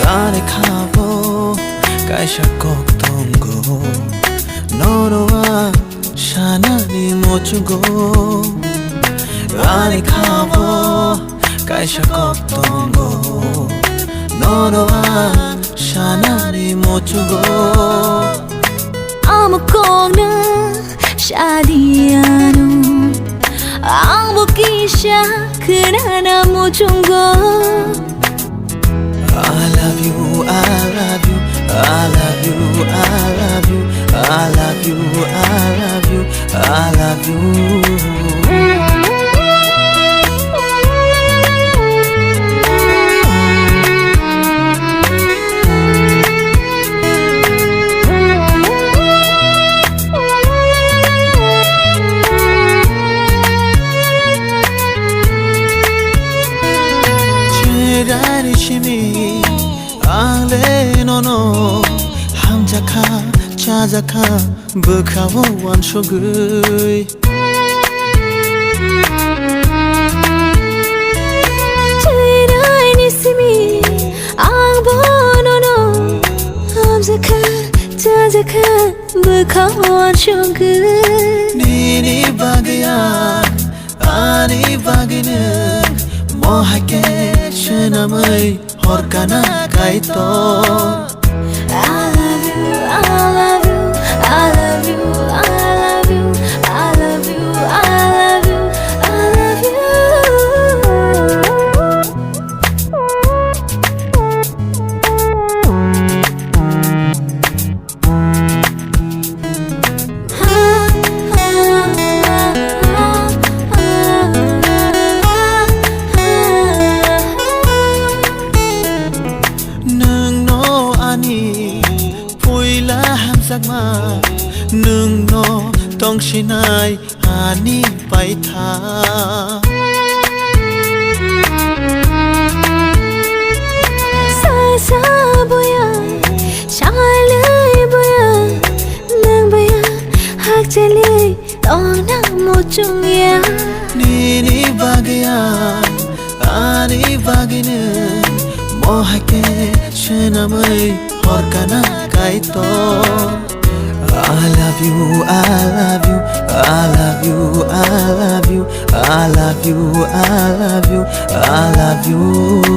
Rani khabo kaisa koktongo noroa shanani mochugo Rani khabo kaisa koktongo noroa shanani mochugo Amukona shadiyanu Amukisha kunana mochungo I love you, I love you, I love you, I love you, I love you, I love you, I love you. Chirani chimi ale no no hamjaka chajaka bukhawo wansogui Chirani chimi ale no no hamjaka chajaka bukhawo wansogui Nini bagayan ani bagine mohake shenamai horkana kaito I love you, I love you, I love you, I love you, I love you, I love you, I love you. Puila hamsakma nung no tong shinai ani paitha Sa sa boya shalai boya nang boya hak chale tong na mochung ya Nini bagayan ani bagine mohake shenamai horkana kaito I love you, I love you, I love you, I love you, I love you, I love you, I love you.